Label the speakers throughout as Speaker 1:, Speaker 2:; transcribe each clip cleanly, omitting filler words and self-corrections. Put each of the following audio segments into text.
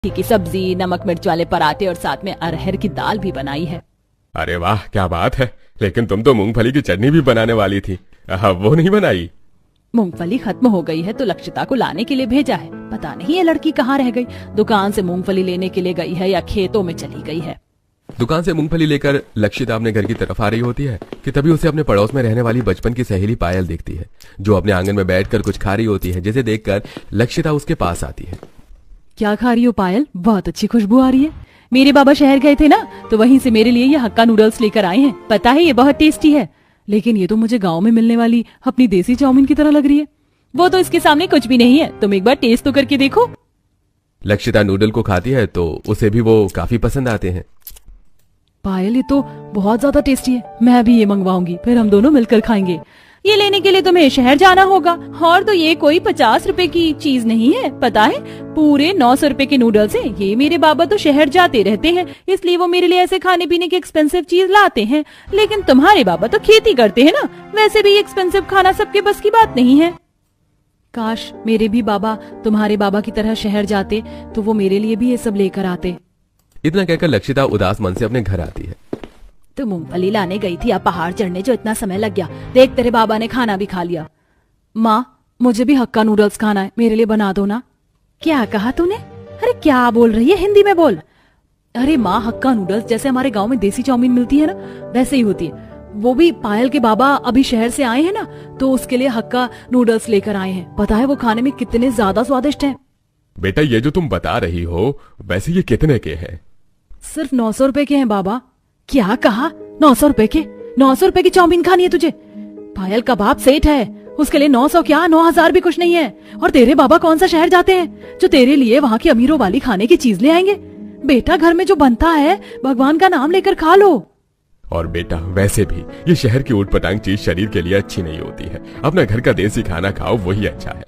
Speaker 1: की सब्जी, नमक मिर्च वाले पराठे और साथ में अरहर की दाल भी बनाई है।
Speaker 2: अरे वाह, क्या बात है। लेकिन तुम तो मूंगफली की चटनी भी बनाने वाली थी, वो नहीं बनाई?
Speaker 1: मूंगफली खत्म हो गई है तो लक्षिता को लाने के लिए भेजा है। पता नहीं ये लड़की कहाँ रह गई। दुकान से मूंगफली लेने के लिए गई है या खेतों में चली गई है।
Speaker 2: दुकान से मूंगफली लेकर लक्षिता अपने घर की तरफ आ रही होती है कि तभी उसे अपने पड़ोस में रहने वाली बचपन की सहेली पायल दिखती है, जो अपने आंगन में बैठकर कुछ खा रही होती है, जिसे देखकर लक्षिता उसके पास आती है।
Speaker 1: क्या खा रही हो पायल? बहुत अच्छी खुशबू आ रही है। मेरे बाबा शहर गए थे ना, तो वहीं से मेरे लिए ये हक्का नूडल्स लेकर आए हैं। पता है ये बहुत टेस्टी है, लेकिन ये तो मुझे गांव में मिलने वाली अपनी देसी चाउमीन की तरह लग रही है। वो तो इसके सामने कुछ भी नहीं है, तुम एक बार टेस्ट तो करके देखो।
Speaker 2: लक्षिता नूडल को खाती है तो उसे भी वो काफी पसंद आते हैं।
Speaker 1: पायल ये तो बहुत ज्यादा टेस्टी है, मैं भी ये मंगवाऊंगी, फिर हम दोनों मिलकर खाएंगे। ये लेने के लिए तुम्हें शहर जाना होगा, और तो ये कोई 50 रुपए की चीज नहीं है, पता है पूरे 900 रुपए के नूडल्स हैं। ये मेरे बाबा तो शहर जाते रहते हैं, इसलिए वो मेरे लिए ऐसे खाने पीने की एक्सपेंसिव चीज लाते हैं। लेकिन तुम्हारे बाबा तो खेती करते हैं ना, वैसे भी एक्सपेंसिव खाना सबके बस की बात नहीं है। काश मेरे भी बाबा तुम्हारे बाबा की तरह शहर जाते तो वो मेरे लिए भी ये सब लेकर आते।
Speaker 2: इतना कहकर लक्षिता उदास मन से अपने घर आती है।
Speaker 1: तो मूंगफली लाने गई थी, अब पहाड़ चढ़ने जो इतना समय लग गया। देख तेरे बाबा ने खाना भी खा लिया। माँ मुझे भी हक्का नूडल्स खाना है, मेरे लिए बना दो ना। क्या कहा तूने? अरे क्या बोल रही है, हिंदी में बोल। अरे माँ, हक्का नूडल्स जैसे हमारे गांव में देसी चाउमीन मिलती है ना, वैसे ही होती है। वो भी पायल के बाबा अभी शहर से आए हैं ना, तो उसके लिए हक्का नूडल्स लेकर आए हैं। पता है वो खाने में कितने ज्यादा स्वादिष्ट हैं।
Speaker 2: बेटा ये जो तुम बता रही हो, वैसे ये कितने के हैं?
Speaker 1: सिर्फ 900 रुपए के हैं बाबा। क्या कहा? 900 रुपए के? 900 रुपए की चाउमीन खानी है तुझे? पायल का बाप सेठ है, उसके लिए 900 क्या 9000 भी कुछ नहीं है। और तेरे बाबा कौन सा शहर जाते हैं जो तेरे लिए वहाँ की अमीरों वाली खाने की चीज ले आएंगे? बेटा घर में जो बनता है भगवान का नाम लेकर खा लो।
Speaker 2: और बेटा वैसे भी ये शहर की ऊटपटांग चीज शरीर के लिए अच्छी नहीं होती है। अपना घर का देसी खाना खाओ, वही अच्छा है।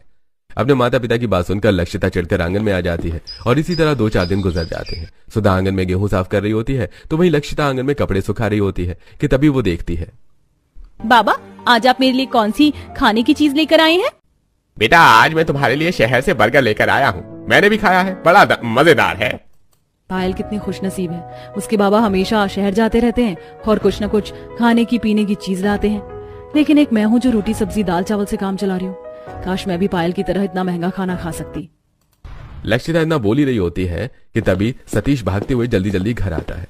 Speaker 2: अपने माता पिता की बात सुनकर लक्षिता चिढ़कर आंगन में आ जाती है और इसी तरह 2-4 दिन गुजर जाते हैं। सुधा आंगन में गेहूं साफ कर रही होती है तो वहीं लक्षिता आंगन में कपड़े सुखा रही होती है कि तभी वो देखती है।
Speaker 1: बाबा आज आप मेरे लिए कौन सी खाने की चीज लेकर आए हैं?
Speaker 2: बेटा आज मैं तुम्हारे लिए शहर से बर्गर लेकर आया हूँ, मैंने भी खाया है, बड़ा मजेदार है।
Speaker 1: पायल कितनी खुशनसीब है, उसके बाबा हमेशा शहर जाते रहते हैं और कुछ न कुछ खाने की पीने की चीज लाते हैं। लेकिन एक मैं हूँ जो रोटी सब्जी दाल चावल से काम चला रही हूँ। काश मैं भी पायल की तरह इतना महंगा खाना खा सकती।
Speaker 2: लक्षिता इतना बोल ही रही होती है कि तभी सतीश भागते हुए जल्दी जल्दी घर आता है।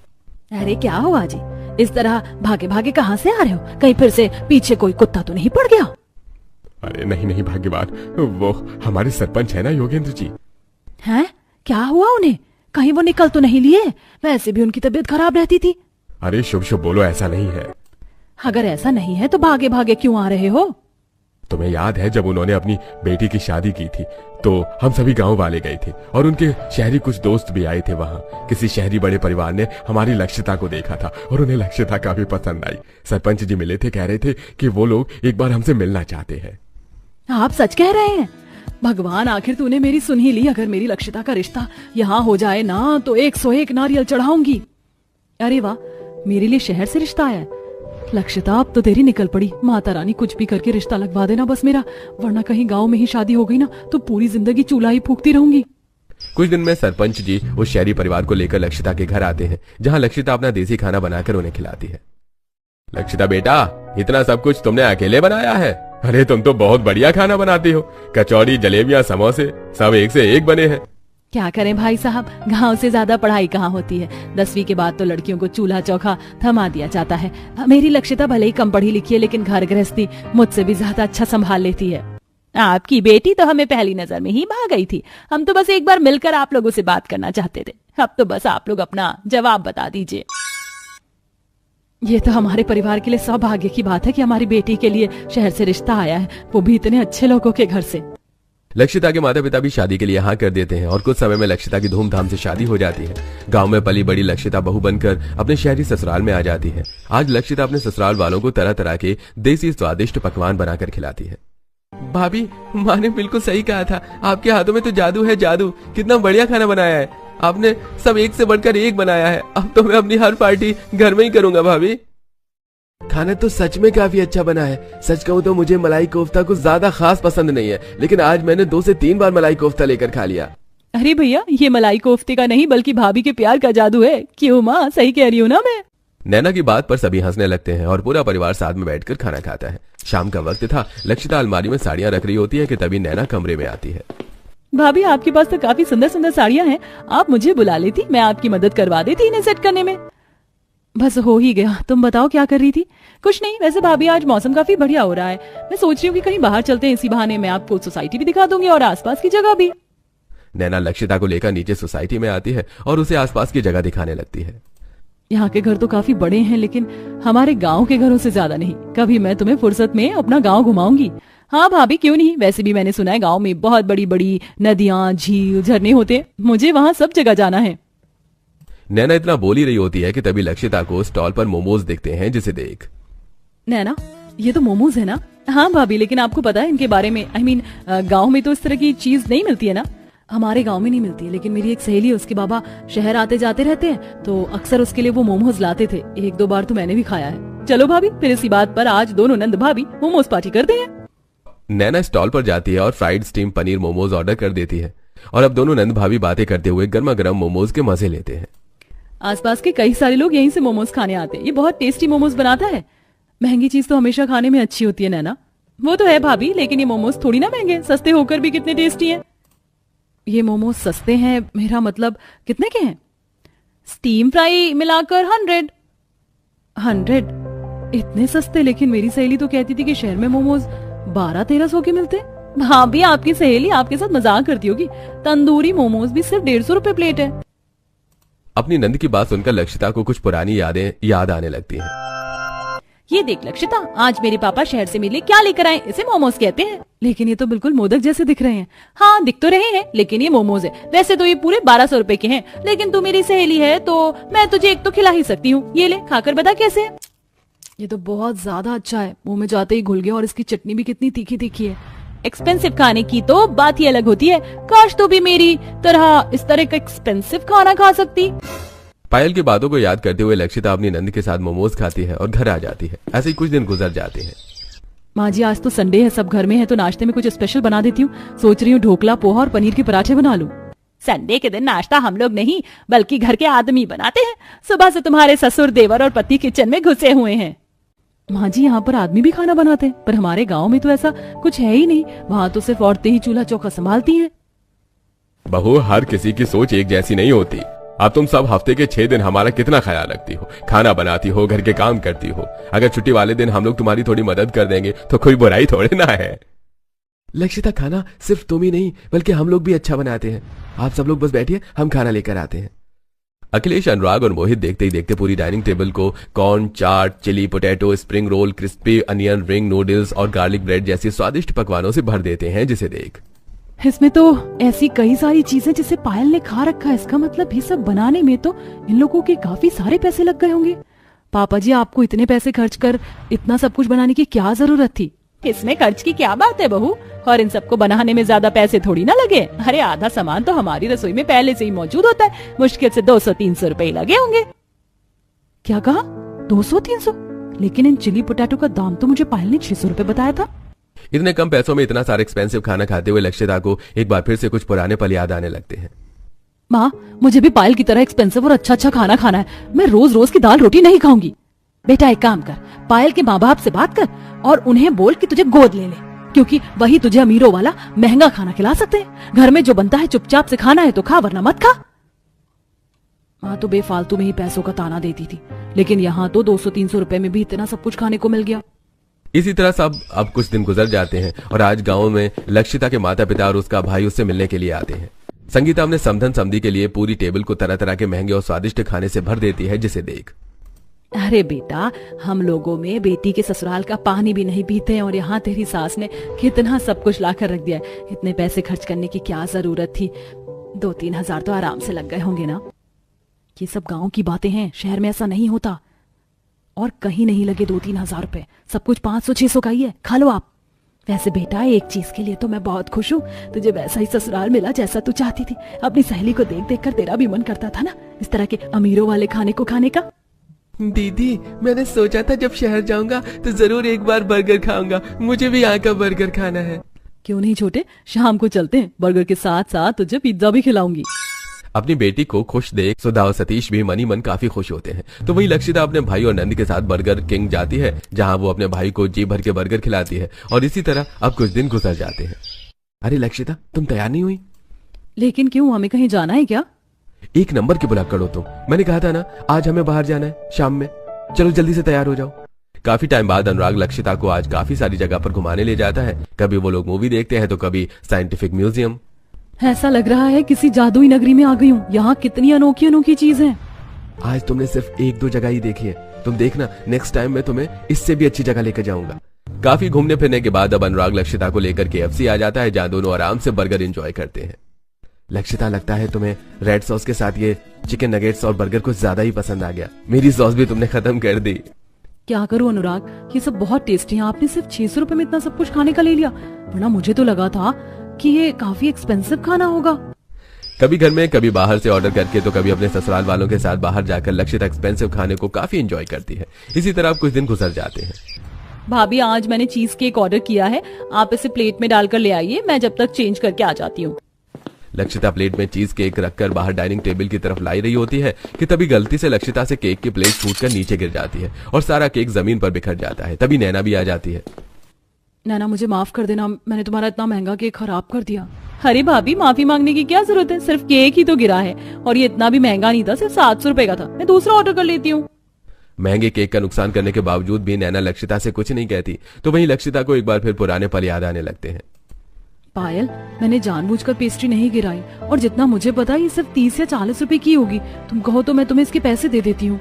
Speaker 1: अरे क्या हुआ जी, इस तरह भागे भागे कहाँ से आ रहे हो? कहीं फिर से पीछे कोई कुत्ता तो नहीं पड़ गया?
Speaker 2: अरे नहीं नहीं भाग्यवान, वो हमारे सरपंच है ना योगेंद्र जी।
Speaker 1: हैं? क्या हुआ उन्हें? कहीं वो निकल तो नहीं लिए? वैसे भी उनकी तबीयत खराब रहती थी।
Speaker 2: अरे शुभ शुभ बोलो, ऐसा नहीं है।
Speaker 1: अगर ऐसा नहीं है तो भागे भागे क्यों आ रहे हो?
Speaker 2: तुम्हें याद है जब उन्होंने अपनी बेटी की शादी की थी तो हम सभी गांव वाले गए थे और उनके शहरी कुछ दोस्त भी आए थे। वहां किसी शहरी बड़े परिवार ने हमारी लक्षिता को देखा था और उन्हें लक्षिता काफी पसंद आई। सरपंच जी मिले थे, कह रहे थे कि वो लोग एक बार हमसे मिलना चाहते हैं।
Speaker 1: आप सच कह रहे हैं? भगवान आखिर तूने मेरी सुन ही ली। अगर मेरी लक्षिता का रिश्ता यहाँ हो जाए ना तो 101 नारियल चढ़ाऊंगी। अरे वाह, मेरे लिए शहर से रिश्ता आया है। लक्षिता अब तो तेरी निकल पड़ी। माता रानी कुछ भी करके रिश्ता लगवा देना बस मेरा, वरना कहीं गांव में ही शादी हो गई ना तो पूरी जिंदगी चूल्हा ही फूकती रहूंगी।
Speaker 2: कुछ दिन में सरपंच जी उस शहरी परिवार को लेकर लक्षिता के घर आते हैं, जहां लक्षिता अपना देसी खाना बनाकर उन्हें खिलाती है। लक्षिता बेटा, इतना सब कुछ तुमने अकेले बनाया है? अरे तुम तो बहुत बढ़िया खाना बनाती हो। कचौड़ी, जलेबियां, समोसे सब एक से एक बने हैं।
Speaker 1: क्या करें भाई साहब, गांव से ज्यादा पढ़ाई कहाँ होती है। 10वीं के बाद तो लड़कियों को चूल्हा चौका थमा दिया जाता है। मेरी लक्षिता भले ही कम पढ़ी लिखी है, लेकिन घर गृहस्थी मुझसे भी ज्यादा अच्छा संभाल लेती है। आपकी बेटी तो हमें पहली नजर में ही भा गई थी। हम तो बस एक बार मिलकर आप लोगों से बात करना चाहते थे। अब तो बस आप लोग अपना जवाब बता दीजिए। ये तो हमारे परिवार के लिए सौभाग्य की बात है कि हमारी बेटी के लिए शहर से रिश्ता आया है, वो भी इतने अच्छे लोगों के घर से।
Speaker 2: लक्षिता के माता पिता भी शादी के लिए हाँ कर देते हैं और कुछ समय में लक्षिता की धूमधाम से शादी हो जाती है। गांव में पली बड़ी लक्षिता बहू बनकर अपने शहरी ससुराल में आ जाती है। आज लक्षिता अपने ससुराल वालों को तरह तरह के देसी स्वादिष्ट पकवान बनाकर खिलाती है। भाभी, माँ ने बिल्कुल सही कहा था, आपके हाथों में तो जादू है, जादू। कितना बढ़िया खाना बनाया है आपने, सब एक से बढ़कर एक बनाया है। अब तो मैं अपनी हर पार्टी घर में ही करूंगा। भाभी, खाना तो सच में काफी अच्छा बना है। सच कहूँ तो मुझे मलाई कोफ्ता कुछ ज्यादा खास पसंद नहीं है, लेकिन आज मैंने 2 से 3 बार मलाई कोफ्ता लेकर खा लिया।
Speaker 1: अरे भैया, ये मलाई कोफ्ते का नहीं बल्कि भाभी के प्यार का जादू है। क्यों माँ, सही कह रही हूँ ना मैं?
Speaker 2: नैना की बात पर सभी हंसने लगते हैं और पूरा परिवार साथ में बैठकर खाना खाता है। शाम का वक्त था। लक्षिता अलमारी में साड़ियां रख रही होती है कि तभी नैना कमरे में आती है।
Speaker 1: भाभी, आपके पास तो काफी सुंदर सुंदर साड़ियां हैं। आप मुझे बुला लेती, मैं आपकी मदद करवा देती इन्हें सेट करने में। बस हो ही गया। तुम बताओ क्या कर रही थी? कुछ नहीं। वैसे भाभी, आज मौसम काफी बढ़िया हो रहा है। मैं सोच रही हूँ कि कहीं बाहर चलते हैं। इसी बहाने मैं आपको सोसाइटी भी दिखा दूंगी और आसपास की जगह भी।
Speaker 2: नैना लक्षिता को लेकर नीचे सोसाइटी में आती है और उसे आसपास की जगह दिखाने लगती है।
Speaker 1: यहाँ के घर तो काफी बड़े हैं, लेकिन हमारे गांव के घरों से ज्यादा नहीं। कभी मैं तुम्हें फुर्सत में अपना गांव घुमाऊंगी। हाँ भाभी, क्यों नहीं। वैसे भी मैंने सुना है गांव में बहुत बड़ी बड़ी नदियां, झील, झरने होते हैं। मुझे वहाँ सब जगह जाना है।
Speaker 2: नैना इतना बोल ही रही होती है कि तभी लक्षिता को स्टॉल पर मोमोज दिखते हैं, जिसे देख
Speaker 1: नैना, ये तो मोमोज है ना? हाँ भाभी, लेकिन आपको पता है इनके बारे में? आई मीन, गाँव में तो इस तरह की चीज नहीं मिलती है ना? हमारे गांव में नहीं मिलती है, लेकिन मेरी एक सहेली है, उसके बाबा शहर आते जाते रहते हैं, तो अक्सर उसके लिए वो मोमोज लाते थे। 1-2 बार तो मैंने भी खाया है। चलो भाभी, फिर इसी बात पर आज दोनों नंद भाभी मोमोज पार्टी करते हैं।
Speaker 2: नैना स्टॉल पर जाती है और fried steam paneer momos order कर देती है और अब दोनों नंद भाभी बातें करते हुए गर्मा गर्म मोमोज के मजे लेते हैं।
Speaker 1: आसपास के कई सारे लोग यहीं से मोमोज खाने आते हैं। ये बहुत टेस्टी मोमोज बनाता है। महंगी चीज तो हमेशा खाने में अच्छी होती है नैना। वो तो है भाभी, लेकिन ये मोमोज थोड़ी ना महंगे, सस्ते होकर भी कितने टेस्टी हैं। ये मोमोज सस्ते हैं, मेरा मतलब कितने के हैं? स्टीम फ्राई मिलाकर 100 इतने सस्ते। लेकिन मेरी सहेली तो कहती थी कि शहर में मोमोज 1200-1300 के मिलते। हाँ भी, आपकी सहेली आपके साथ मजाक करती होगी। तंदूरी मोमोज भी सिर्फ 150 रुपए प्लेट है।
Speaker 2: अपनी नंद की बात सुनकर लक्षिता को कुछ पुरानी यादें याद आने लगती हैं।
Speaker 1: ये देख लक्षिता, आज मेरे पापा शहर से मेरे लिए क्या लेकर आए। इसे मोमोज कहते हैं। लेकिन ये तो बिल्कुल मोदक जैसे दिख रहे हैं। हाँ, दिख तो रहे हैं, लेकिन ये मोमोज है। वैसे तो ये पूरे 1200 रुपए के हैं, लेकिन तू मेरी सहेली है तो मैं तुझे एक तो खिला ही सकती हूँ। ये ले, खाकर बता कैसे है। ये तो बहुत ज्यादा अच्छा है, मुंह में जाते ही घुल गया। और इसकी चटनी भी कितनी तीखी तीखी है। एक्सपेंसिव खाने की तो बात ही अलग होती है। काश तू भी मेरी तरह इस तरह का एक्सपेंसिव खाना खा सकती।
Speaker 2: पायल की बातों को याद करते हुए लक्षिता अपनी नंद के साथ मोमोज खाती है और घर आ जाती है। ऐसे ही कुछ दिन गुजर जाते हैं।
Speaker 1: माँ जी, आज तो संडे है, सब घर में है, तो नाश्ते में कुछ स्पेशल बना देती हूँ। सोच रही हूँ ढोकला, पोहा और पनीर के पराठे बना लूं। संडे के दिन नाश्ता हम लोग नहीं बल्कि घर के आदमी बनाते हैं। सुबह से तुम्हारे ससुर, देवर और पति किचन में घुसे हुए हैं। माँ जी, यहाँ पर आदमी भी खाना बनाते हैं, पर हमारे गाँव में तो ऐसा कुछ है ही नहीं। वहाँ तो सिर्फ औरतें ही चूल्हा चौका संभालती हैं।
Speaker 2: बहू, हर किसी की सोच एक जैसी नहीं होती। अब तुम सब हफ्ते के 6 दिन हमारा कितना ख्याल रखती हो, खाना बनाती हो, घर के काम करती हो। अगर छुट्टी वाले दिन हम लोग तुम्हारी थोड़ी मदद कर देंगे तो कोई बुराई थोड़ी ना है। लक्षिता, खाना सिर्फ तुम ही नहीं बल्कि हम लोग भी अच्छा बनाते हैं। आप सब लोग बस बैठिए, हम खाना लेकर आते हैं। अखिलेश, अनुराग और मोहित देखते ही देखते पूरी डाइनिंग टेबल को corn, chaat, chilli potato, spring roll, crispy onion ring, noodles और गार्लिक ब्रेड जैसी स्वादिष्ट पकवानों से भर देते हैं, जिसे देख
Speaker 1: इसमें तो ऐसी कई सारी चीजें जिसे पायल ने खा रखा है। इसका मतलब ये सब बनाने में तो इन लोगों के काफी सारे पैसे लग गए होंगे। पापा जी, आपको इतने पैसे खर्च कर इतना सब कुछ बनाने की क्या जरूरत थी? इसमें खर्च की क्या बात है बहू, और इन सबको बनाने में ज्यादा पैसे थोड़ी ना लगे। अरे आधा सामान तो हमारी रसोई में पहले से ही मौजूद होता है। मुश्किल से 200-300 रुपए लगे होंगे। क्या कहा? 200-300? लेकिन इन चिली पोटैटो का दाम तो मुझे पायल ने 600 रुपए बताया था।
Speaker 2: इतने कम पैसों में इतना सारा एक्सपेंसिव खाना खाते हुए लक्षिता को एक बार फिर से कुछ पुराने पल याद आने लगते हैं।
Speaker 1: माँ, मुझे भी पायल की तरह एक्सपेंसिव और अच्छा अच्छा खाना खाना है। मैं रोज रोज की दाल रोटी नहीं खाऊंगी। बेटा, एक काम कर, पायल के माँ बाप से बात कर और उन्हें बोल कि तुझे गोद ले ले, क्योंकि वही तुझे अमीरों वाला महंगा खाना खिला सकते हैं। घर में जो बनता है चुपचाप से खाना है तो खा, वरना मत खा। माँ तो बेफालतू में ही पैसों का ताना देती थी, लेकिन यहाँ तो 200-300 रुपए में भी इतना सब कुछ खाने को मिल गया।
Speaker 2: इसी तरह सब अब कुछ दिन गुजर जाते हैं और आज गांव में लक्षिता के माता पिता और उसका भाई उससे मिलने के लिए आते हैं। संगीता अपने समधन समधी के लिए पूरी टेबल को तरह तरह के महंगे और स्वादिष्ट खाने से भर देती है, जिसे देख
Speaker 1: अरे बेटा, हम लोगों में बेटी के ससुराल का पानी भी नहीं पीते हैं और यहाँ तेरी सास ने कितना सब कुछ लाकर रख दिया है। इतने पैसे खर्च करने की क्या जरूरत थी? 2-3 हजार तो आराम से लग गए होंगे ना। ये सब गांव की बातें हैं, शहर में ऐसा नहीं होता। और कहीं नहीं लगे 2-3 हजार रुपए, सब कुछ 500-600 का ही है। खा लो आप। वैसे बेटा, एक चीज के लिए तो मैं बहुत खुश हूँ, तुझे वैसा ही ससुराल मिला जैसा तू चाहती थी। अपनी सहेली को देख देख कर तेरा भी मन करता था ना इस तरह के अमीरों वाले खाने को खाने का।
Speaker 2: दीदी, मैंने सोचा था जब शहर जाऊंगा तो जरूर एक बार बर्गर खाऊंगा। मुझे भी यहाँ का बर्गर खाना है।
Speaker 1: क्यों नहीं छोटे, शाम को चलते हैं, बर्गर के साथ साथ तुझे पिज्जा भी खिलाऊंगी।
Speaker 2: अपनी बेटी को खुश देख सुधा और सतीश भी मनी मन काफी खुश होते हैं। तो वहीं लक्षिता अपने भाई और नंद के साथ बर्गर किंग जाती है, जहां वो अपने भाई को जी भर के बर्गर खिलाती है। और इसी तरह अब कुछ दिन गुजर जाते हैं। अरे लक्षिता, तुम तैयार नहीं हुई?
Speaker 1: लेकिन क्यों, हमें कहीं जाना है क्या?
Speaker 2: एक नंबर की बुला करो तुम। मैंने कहा था ना आज हमें बाहर जाना है शाम में। चलो जल्दी से तैयार हो जाओ। काफी टाइम बाद अनुराग लक्षिता को आज काफी सारी जगह पर घुमाने ले जाता है। कभी वो लोग मूवी देखते हैं तो कभी साइंटिफिक म्यूजियम।
Speaker 1: ऐसा लग रहा है किसी जादुई नगरी में आ गई हूँ। यहाँ कितनी अनोखी अनोखी चीज है।
Speaker 2: आज तुमने सिर्फ 1-2 जगह ही देखी है, तुम देखना नेक्स्ट टाइम मैं तुम्हें इससे भी अच्छी जगह लेकर जाऊंगा। काफी घूमने फिरने के बाद अब अनुराग लक्षिता को लेकर KFC आ जाता है, जहाँ दोनों आराम से बर्गर एंजॉय करते हैं। लक्षिता, लगता है तुम्हें रेड सॉस के साथ ये चिकन नगेट्स और बर्गर कुछ ज्यादा ही पसंद आ गया। मेरी सॉस भी तुमने खत्म कर दी।
Speaker 1: क्या करूं अनुराग, ये सब बहुत टेस्टी है। आपने सिर्फ 600 रुपए में इतना सब कुछ खाने का ले लिया, वरना मुझे तो लगा था कि ये काफी एक्सपेंसिव खाना होगा।
Speaker 2: कभी घर में, कभी बाहर से ऑर्डर करके, तो कभी अपने ससुराल वालों के साथ बाहर जाकर लक्षिता एक्सपेंसिव खाने को काफी एंजॉय करती है। इसी तरह अब कुछ दिन गुजर जाते हैं।
Speaker 1: भाभी, आज मैंने चीज केक ऑर्डर किया है, आप इसे प्लेट में डालकर ले आइए, मैं जब तक चेंज करके आ जाती हूँ।
Speaker 2: लक्षिता प्लेट में चीज केक रखकर बाहर डाइनिंग टेबल की तरफ लाई रही होती है कि तभी गलती से लक्षिता से केक की प्लेट छूटकर नीचे गिर जाती है और सारा केक जमीन पर बिखर जाता है। तभी नैना भी आ जाती है।
Speaker 1: नैना, मुझे माफ कर देना, मैंने तुम्हारा इतना महंगा केक खराब कर दिया। अरे भाभी, माफी मांगने की क्या जरूरत है, सिर्फ केक ही तो गिरा है और ये इतना भी महंगा नहीं था, सिर्फ 700 रुपए का था। मैं दूसरा ऑर्डर कर लेती हूँ।
Speaker 2: महंगे केक का नुकसान करने के बावजूद भी नैना लक्षिता से कुछ नहीं कहती। तो वहीं लक्षिता को एक बार फिर पुराने पल याद आने लगते हैं।
Speaker 1: पायल, मैंने जानबूझकर पेस्ट्री नहीं गिराई और जितना मुझे पता ये सिर्फ 30 या 40 रुपए की होगी। तुम कहो तो मैं तुम्हें इसके पैसे दे देती हूँ।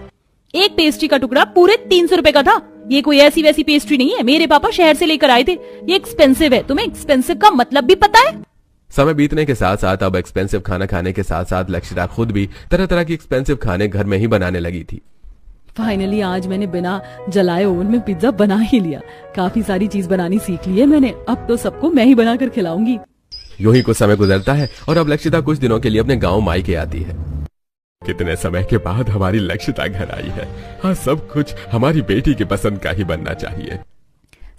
Speaker 1: एक पेस्ट्री का टुकड़ा पूरे 300 रुपए का था। ये कोई ऐसी वैसी पेस्ट्री नहीं है, मेरे पापा शहर से लेकर आए थे। ये एक्सपेंसिव है, तुम्हें एक्सपेंसिव का मतलब भी पता है?
Speaker 2: समय बीतने के साथ साथ अब एक्सपेंसिव खाना खाने के साथ साथ लक्षिता खुद भी तरह तरह की एक्सपेंसिव खाने घर में ही बनाने लगी थी।
Speaker 1: फाइनली आज मैंने बिना जलाए ओवन में पिज्जा बना ही लिया। काफी सारी चीज बनानी सीख ली है मैंने, अब तो सबको मैं ही बनाकर खिलाऊंगी।
Speaker 2: यूं ही कुछ समय गुजरता है और अब लक्षिता कुछ दिनों के लिए अपने गांव मायके आती है। कितने समय के बाद हमारी लक्षिता घर आई है। हाँ, सब कुछ हमारी बेटी की पसंद का ही बनना चाहिए।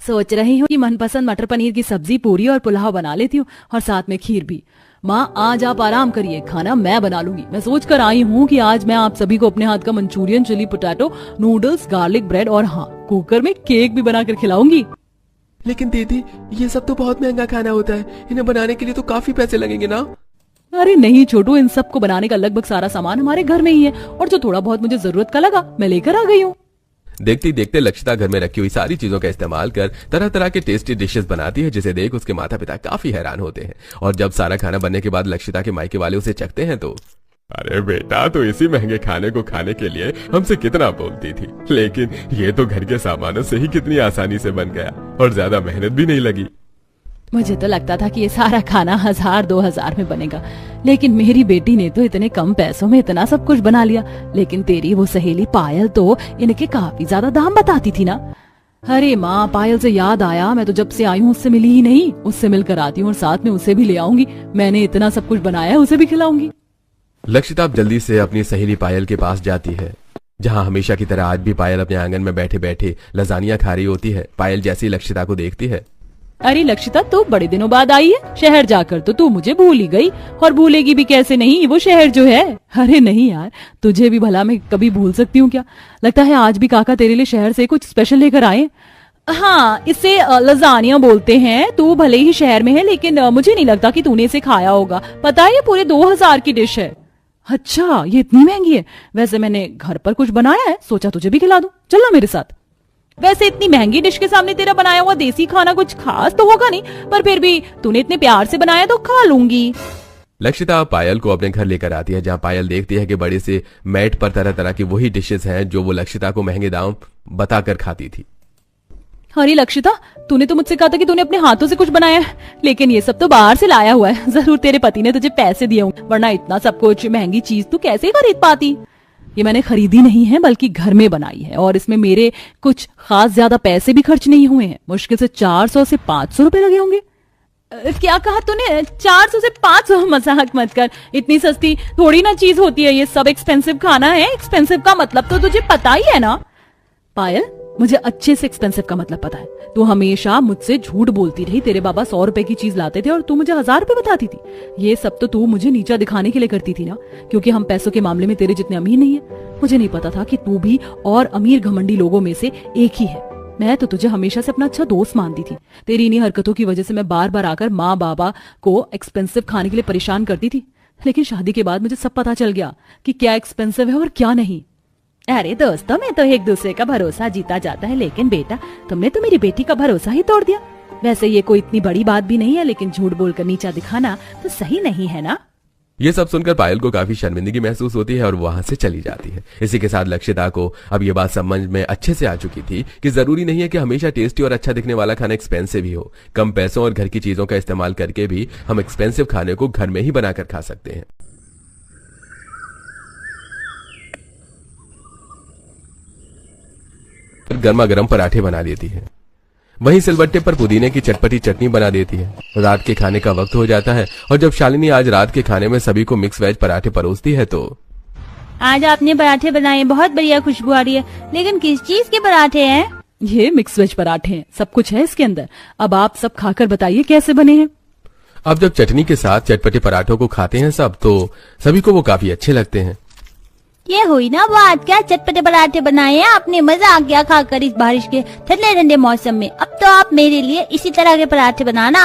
Speaker 1: सोच रही हूँ कि मनपसंद मटर पनीर की सब्जी, पूरी और पुलाव बना लेती हूँ और साथ में खीर भी। माँ, आज आप आराम करिए, खाना मैं बना लूंगी। मैं सोच कर आई हूँ कि आज मैं आप सभी को अपने हाथ का Manchurian, chilli potato, noodles, garlic bread और हाँ, कुकर में केक भी बनाकर खिलाऊंगी।
Speaker 2: लेकिन दीदी, ये सब तो बहुत महंगा खाना होता है, इन्हें बनाने के लिए तो काफी पैसे लगेंगे ना?
Speaker 1: अरे नहीं छोटू, इन सबको बनाने का लगभग सारा सामान हमारे घर में ही है और जो थोड़ा बहुत मुझे जरूरत का लगा मैं लेकर आ गई हूँ।
Speaker 2: देखते देखते लक्षिता घर में रखी हुई सारी चीजों का इस्तेमाल कर तरह तरह के टेस्टी डिशेस बनाती है, जिसे देख उसके माता पिता काफी हैरान होते हैं। और जब सारा खाना बनने के बाद लक्षिता के मायके वाले उसे चखते हैं तो, अरे बेटा, तो इसी महंगे खाने को खाने के लिए हमसे कितना बोलती थी, लेकिन ये तो घर के सामानों से ही कितनी आसानी से बन गया और ज्यादा मेहनत भी नहीं लगी।
Speaker 1: मुझे तो लगता था कि ये सारा खाना 1000-2000 में बनेगा, लेकिन मेरी बेटी ने तो इतने कम पैसों में इतना सब कुछ बना लिया। लेकिन तेरी वो सहेली पायल तो इनके काफी ज्यादा दाम बताती थी ना। अरे माँ, पायल से याद आया, मैं तो जब से आई हूँ उससे मिली ही नहीं। उससे मिलकर आती हूँ और साथ में उसे भी ले आऊंगी। मैंने इतना सब कुछ बनाया, उसे भी खिलाऊंगी।
Speaker 2: लक्षिता जल्दी से अपनी सहेली पायल के पास जाती है, जहाँ हमेशा की तरह आज भी पायल अपने आंगन में बैठे बैठे लजानिया खा रही होती है। पायल जैसी लक्षिता को देखती है,
Speaker 1: अरे लक्षिता, तू बड़े दिनों बाद आई है। शहर जाकर तो तू मुझे भूल ही गई, और भूलेगी भी कैसे नहीं, वो शहर जो है। अरे नहीं यार, तुझे भी भला मैं कभी भूल सकती हूँ क्या? लगता है आज भी काका तेरे लिए शहर से कुछ स्पेशल लेकर आए। हाँ, इसे लजानिया बोलते हैं। तू भले ही शहर में है, लेकिन मुझे नहीं लगता कि तूने इसे खाया होगा। पता है, ये पूरे 2000 की डिश है। अच्छा, ये इतनी महंगी है? वैसे मैंने घर पर कुछ बनाया है, सोचा तुझे भी खिला दूं। चलना मेरे साथ। वैसे इतनी महंगी डिश के सामने तेरा बनाया हुआ देसी खाना कुछ खास तो होगा नहीं, पर फिर भी तूने इतने प्यार से बनाया तो खा लूंगी।
Speaker 2: लक्षिता पायल को अपने घर लेकर आती है, जहाँ पायल देखती है कि बड़े से मैट पर तरह तरह की वही डिशेस हैं जो वो लक्षिता को महंगे दाम बताकर खाती थी।
Speaker 1: अरे लक्षिता, तूने तो मुझसे कहा था कि तूने अपने हाथों से कुछ बनाया है, लेकिन ये सब तो बाहर से लाया हुआ है। जरूर तेरे पति ने तुझे पैसे दिए होंगे, वरना इतना सब कुछ महंगी चीज तू कैसे खरीद पाती। ये मैंने खरीदी नहीं है, बल्कि घर में बनाई है, और इसमें मेरे कुछ खास ज्यादा पैसे भी खर्च नहीं हुए हैं। मुश्किल से 400 से 500 रुपए लगे होंगे। क्या कहा तूने? 400 से 500? मजाक मत कर, इतनी सस्ती थोड़ी ना चीज होती है। ये सब एक्सपेंसिव खाना है। एक्सपेंसिव का मतलब तो तुझे पता ही है ना। पायल, मुझे अच्छे से एक्सपेंसिव का मतलब पता है। तू हमेशा मुझसे झूठ बोलती रही। तेरे बाबा 100 रुपए की चीज लाते थे और तू मुझे 1000 रुपए बताती थी। ये सब तो तू मुझे नीचा दिखाने के लिए करती थी ना, क्योंकि हम पैसों के मामले में तेरे जितने अमीर नहीं है। मुझे नहीं पता था कि तू भी और अमीर घमंडी लोगों में से एक ही है। मैं तो तुझे हमेशा से अपना अच्छा दोस्त मानती थी। तेरी इन्हीं हरकतों की वजह से मैं बार बार आकर माँ बाबा को एक्सपेंसिव खाने के लिए परेशान करती थी। लेकिन शादी के बाद मुझे सब पता चल गया कि क्या एक्सपेंसिव है और क्या नहीं। अरे दोस्तों में तो एक दूसरे का भरोसा जीता जाता है, लेकिन बेटा तुमने तो मेरी बेटी का भरोसा ही तोड़ दिया। वैसे ये कोई इतनी बड़ी बात भी नहीं है, लेकिन झूठ बोलकर नीचा दिखाना तो सही नहीं है ना।
Speaker 2: ये सब सुनकर पायल को काफी शर्मिंदगी महसूस होती है और वहां से चली जाती है। इसी के साथ लक्षिता को अब ये बात समझ में अच्छे से आ चुकी थी कि जरूरी नहीं है कि हमेशा टेस्टी और अच्छा दिखने वाला खाना एक्सपेंसिव ही हो। कम पैसों और घर की चीजों का इस्तेमाल करके भी हम एक्सपेंसिव खाने को घर में ही बनाकर खा सकते हैं। गर्मा गर्म पराठे बना लेती है। वहीं सिलबट्टे पर पुदीने की चटपटी चटनी बना देती है। रात के खाने का वक्त हो जाता है और जब शालिनी आज रात के खाने में सभी को मिक्स वेज पराठे परोसती है तो
Speaker 3: आज आपने पराठे बनाए, बहुत बढ़िया खुशबू आ रही है, लेकिन किस चीज के पराठे हैं?
Speaker 1: ये मिक्स वेज पराठे हैं, सब कुछ है इसके अंदर। अब आप सब खाकर बताइए कैसे बने हैं।
Speaker 2: अब जब चटनी के साथ चटपटे पराठों को खाते हैं सब, तो सभी को वो काफी अच्छे लगते हैं।
Speaker 3: ये हुई ना बात, क्या चटपटे पराठे बनाए हैं आपने, मजा आ गया खाकर इस बारिश के ठंडे ठंडे मौसम में। अब तो आप मेरे लिए इसी तरह के पराठे बनाना।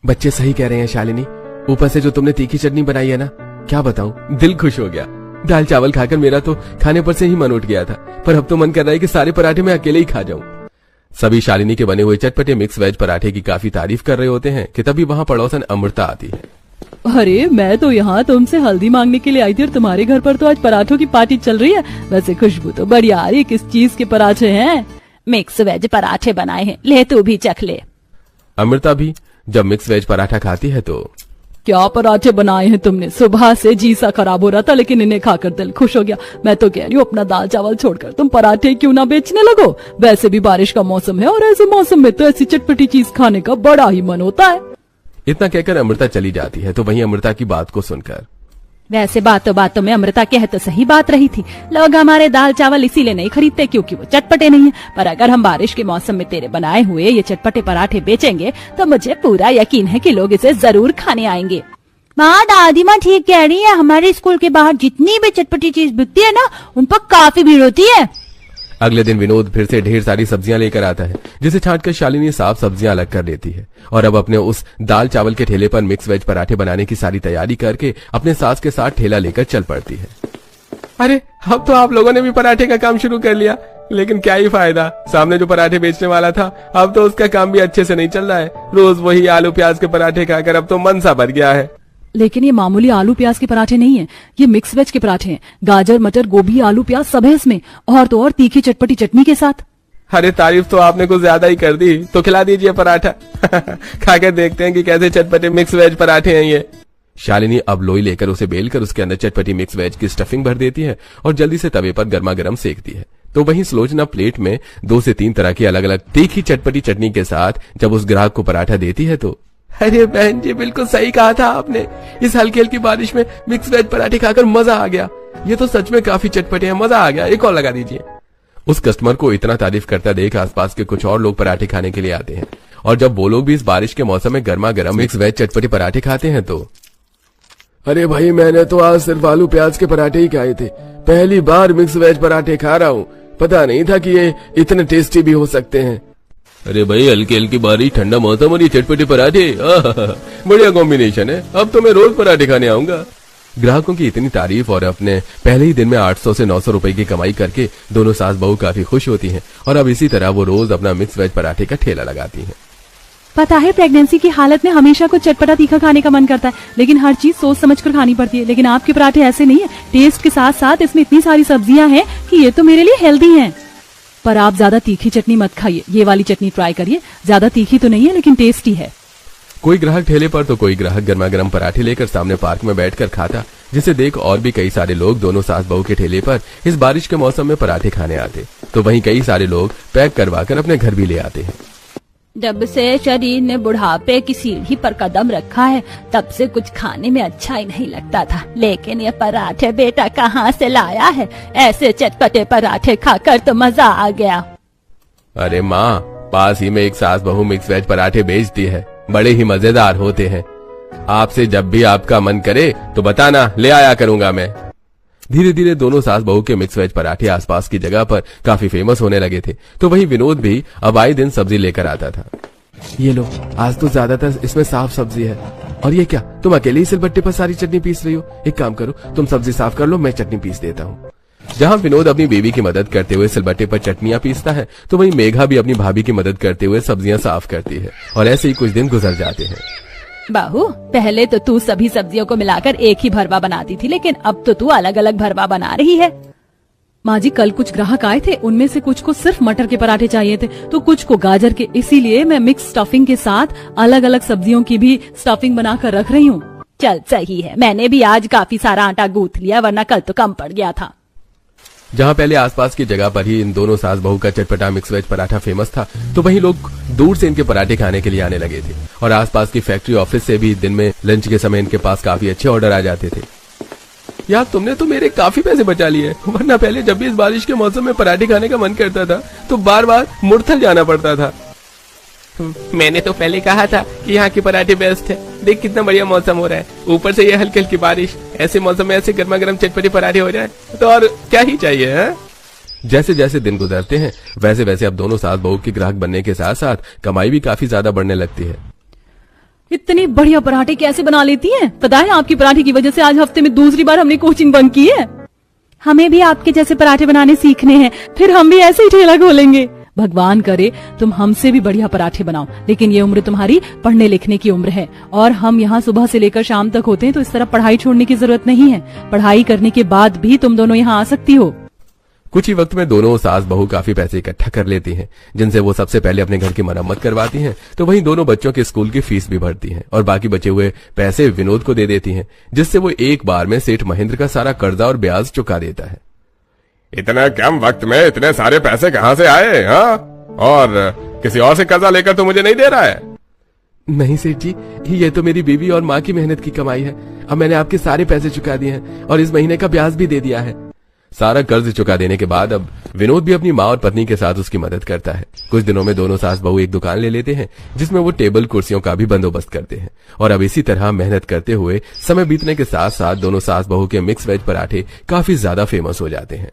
Speaker 2: बच्चे सही कह रहे हैं शालिनी, ऊपर से जो तुमने तीखी चटनी बनाई है ना, क्या बताऊं, दिल खुश हो गया। दाल चावल खाकर मेरा तो खाने पर से ही मन उठ गया था, पर अब तो मन कर रहा है कि सारे पराठे मैं अकेले ही खा जाऊं। सभी शालिनी के बने हुए चटपटे मिक्स वेज पराठे की काफी तारीफ कर रहे होते हैं कि तभी वहां पड़ोसन अमृता आती है।
Speaker 1: अरे मैं तो यहाँ तुमसे हल्दी मांगने के लिए आई थी और तुम्हारे घर पर तो आज पराठों की पार्टी चल रही है। वैसे खुशबू तो बढ़िया आ रही है। किस चीज के पराठे हैं?
Speaker 3: मिक्स वेज पराठे बनाए हैं, ले तू भी चख ले।
Speaker 2: अमृता भी जब मिक्स वेज पराठा खाती है तो
Speaker 1: क्या पराठे बनाए हैं तुमने? सुबह से जी सा खराब हो रहा था, लेकिन इन्हें खाकर दिल खुश हो गया। मैं तो कह रही हूँ अपना दाल चावल छोड़कर तुम पराठे क्यों ना बेचने लगो। वैसे भी बारिश का मौसम है और ऐसे मौसम में तो ऐसी चटपटी चीज खाने का बड़ा ही मन होता है।
Speaker 2: इतना कहकर अमृता चली जाती है। तो वहीं अमृता की बात को सुनकर
Speaker 1: वैसे बातों में अमृता कह तो सही बात रही थी। लोग हमारे दाल चावल इसीलिए नहीं खरीदते क्योंकि वो चटपटे नहीं है, पर अगर हम बारिश के मौसम में तेरे बनाए हुए ये चटपटे पराठे बेचेंगे तो मुझे पूरा यकीन है कि लोग इसे जरूर खाने आएंगे।
Speaker 3: माँ, दादी माँ ठीक कह रही है, हमारे स्कूल के बाहर जितनी भी चटपटी चीज बिकती है ना, उन पर काफी भीड़ होती है।
Speaker 2: अगले दिन विनोद फिर से ढेर सारी सब्जियां लेकर आता है, जिसे छांटकर शालिनी साफ सब्जियां अलग कर लेती है और अब अपने उस दाल चावल के ठेले पर मिक्स वेज पराठे बनाने की सारी तैयारी करके अपने सास के साथ ठेला लेकर चल पड़ती है। अरे अब तो आप लोगों ने भी पराठे का काम शुरू कर लिया, लेकिन क्या ही फायदा, सामने जो पराठे बेचने वाला था अब तो उसका काम भी अच्छे से नहीं चल रहा है। रोज वही आलू प्याज के पराठे खाकर अब तो मन सा भर गया है।
Speaker 1: लेकिन ये मामूली आलू प्याज के पराठे नहीं है, ये मिक्स वेज के पराठे हैं। गाजर मटर गोभी आलू प्याज सब है इसमें, और तो और तीखी चटपटी चटनी के साथ।
Speaker 2: अरे तारीफ तो आपने कुछ ज्यादा ही कर दी, तो खिला दीजिए पराठा। खाकर देखते हैं कि कैसे चटपटे मिक्स वेज पराठे हैं ये। शालिनी अब लोई लेकर उसे बेलकर उसके अंदर चटपटी मिक्स वेज की स्टफिंग भर देती है और जल्दी से तवे पर गर्मा गर्म सेकती है। तो वहीं सुलोचना प्लेट में 2 से 3 तरह की अलग अलग तीखी चटपटी चटनी के साथ जब उस ग्राहक को पराठा देती है तो अरे बहन जी, बिल्कुल सही कहा था आपने, इस हल्की हल्की बारिश में मिक्स वेज पराठे खाकर मजा आ गया। ये तो सच में काफी चटपटे हैं, मजा आ गया, एक और लगा दीजिए। उस कस्टमर को इतना तारीफ करता देख आसपास के कुछ और लोग पराठे खाने के लिए आते हैं और जब वो लोग भी इस बारिश के मौसम में गर्मा गर्म मिक्स वेज चटपटी पराठे खाते हैं तो अरे भाई, मैंने तो आज सिर्फ आलू प्याज के पराठे ही खाए थे, पहली बार मिक्स वेज पराठे खा रहा हूँ, पता नहीं था कि ये इतने टेस्टी भी हो सकते हैं। अरे भाई, हल्की हल्की बारिश, ठंडा मौसम और ये चटपटे पराठे, बढ़िया कॉम्बिनेशन है, अब तो मैं रोज पराठे खाने आऊंगा। ग्राहकों की इतनी तारीफ और अपने पहले ही दिन में 800 से 900 रुपए की कमाई करके दोनों सास बहू काफी खुश होती हैं और अब इसी तरह वो रोज अपना मिक्स वेज पराठे का ठेला लगाती हैं।
Speaker 1: पता है, प्रेगनेंसी की हालत में हमेशा कुछ चटपटा तीखा खाने का मन करता है, लेकिन हर चीज सोच समझ कर खानी पड़ती है। लेकिन आपके पराठे ऐसे नहीं है, टेस्ट के साथ साथ इसमें इतनी सारी सब्जियां हैं कि ये तो मेरे लिए हेल्दी हैं। पर आप ज्यादा तीखी चटनी मत खाइए, ये वाली चटनी ट्राई करिए, ज्यादा तीखी तो नहीं है लेकिन टेस्टी है।
Speaker 2: कोई ग्राहक ठेले पर तो कोई ग्राहक गर्मा गर्म पराठे लेकर सामने पार्क में बैठकर खाता, जिसे देख और भी कई सारे लोग दोनों सास बहू के ठेले पर इस बारिश के मौसम में पराठे खाने आते। तो वहीं कई सारे लोग पैक करवाकर अपने घर भी ले आते हैं।
Speaker 3: जब से शरीर ने बुढ़ापे की सीढ़ी पर कदम रखा है तब से कुछ खाने में अच्छा ही नहीं लगता था, लेकिन ये पराठे बेटा कहाँ से लाया है? ऐसे चटपटे पराठे खाकर तो मजा आ गया।
Speaker 2: अरे माँ, पास ही में एक सास बहू मिक्स वेज पराठे बेचती है, बड़े ही मजेदार होते हैं। आपसे जब भी आपका मन करे तो बताना, ले आया करूंगा मैं। धीरे धीरे दोनों सास बहू के मिक्स वेज पराठे आसपास की जगह पर काफी फेमस होने लगे थे। तो वहीं विनोद भी अब आए दिन सब्जी लेकर आता था। ये लो, आज तो ज्यादातर इसमें साफ सब्जी है। और ये क्या, तुम अकेले ही सिलबट्टे पर सारी चटनी पीस रही हो? एक काम करो, तुम सब्जी साफ कर लो, मैं चटनी पीस देता हूँ। जहाँ विनोद अपनी बीवी की मदद करते हुए सिलबट्टे पर चटनियां पीसता है, तो वहीं मेघा भी अपनी भाभी की मदद करते हुए सब्जियां साफ करती है। और ऐसे ही कुछ दिन गुजर जाते हैं।
Speaker 1: बाहू, पहले तो तू सभी सब्जियों को मिलाकर एक ही भरवा बनाती थी, लेकिन अब तो तू अलग अलग भरवा बना रही है। माँ जी, कल कुछ ग्राहक आए थे, उनमें से कुछ को सिर्फ मटर के पराठे चाहिए थे तो कुछ को गाजर के, इसीलिए मैं मिक्स स्टफिंग के साथ अलग अलग सब्जियों की भी स्टफिंग बनाकर रख रही हूँ। चल सही है, मैंने भी आज काफी सारा आटा गूंथ लिया, वरना कल तो कम पड़ गया था।
Speaker 2: जहाँ पहले आसपास की जगह पर ही इन दोनों सास बहू का चटपटा मिक्स वेज पराठा फेमस था, तो वहीं लोग दूर से इनके पराठे खाने के लिए आने लगे थे। और आसपास की फैक्ट्री ऑफिस से भी दिन में लंच के समय इनके पास काफी अच्छे ऑर्डर आ जाते थे। यार, तुमने तो मेरे काफी पैसे बचा लिए, वरना पहले जब भी इस बारिश के मौसम में पराठे खाने का मन करता था तो बार बार मुरथल जाना पड़ता था। मैंने तो पहले कहा था कि यहाँ के पराठे बेस्ट है। देख कितना बढ़िया मौसम हो रहा है, ऊपर से ये हल्की हल्की बारिश, ऐसे मौसम में ऐसे गर्मा गर्म चटपटे पराठे हो जाए तो और क्या ही चाहिए है? जैसे जैसे दिन गुजरते हैं वैसे वैसे अब दोनों सास बहू के ग्राहक बनने के साथ साथ कमाई भी काफी ज्यादा बढ़ने लगती है।
Speaker 1: इतने बढ़िया पराठे कैसे बना लेती हैं? पता है, आपकी पराठे की वजह से आज हफ्ते में दूसरी बार हमने कोचिंग बंक की है। हमें भी आपके जैसे पराठे बनाने सीखने हैं, फिर हम भी ऐसे ही ठेला खोलेंगे। भगवान करे तुम हमसे भी बढ़िया पराठे बनाओ, लेकिन ये उम्र तुम्हारी पढ़ने लिखने की उम्र है और हम यहाँ सुबह से लेकर शाम तक होते हैं, तो इस तरह पढ़ाई छोड़ने की जरूरत नहीं है। पढ़ाई करने के बाद भी तुम दोनों यहाँ आ सकती हो।
Speaker 2: कुछ ही वक्त में दोनों सास बहू काफी पैसे इकट्ठा कर लेती हैं, जिनसे वो सबसे पहले अपने घर की मरम्मत करवाती हैं। तो वहीं दोनों बच्चों के स्कूल की फीस भी भरती हैं और बाकी बचे हुए पैसे विनोद को दे देती हैं, जिससे वो एक बार में सेठ महेंद्र का सारा कर्जा और ब्याज चुका देता है।
Speaker 4: इतने कम वक्त में इतने सारे पैसे कहाँ से आए? हाँ, और किसी और से कर्जा लेकर तो मुझे नहीं दे रहा है?
Speaker 2: नहीं सेठ जी, ये तो मेरी बीवी और माँ की मेहनत की कमाई है। अब मैंने आपके सारे पैसे चुका दिए हैं और इस महीने का ब्याज भी दे दिया है। सारा कर्ज चुका देने के बाद अब विनोद भी अपनी माँ और पत्नी के साथ उसकी मदद करता है। कुछ दिनों में दोनों सास बहू एक दुकान ले लेते हैं, जिसमें वो टेबल कुर्सियों का भी बंदोबस्त करते हैं। और अब इसी तरह मेहनत करते हुए समय बीतने के साथ साथ दोनों सास बहू के मिक्स वेज पराठे काफी ज्यादा फेमस हो जाते हैं।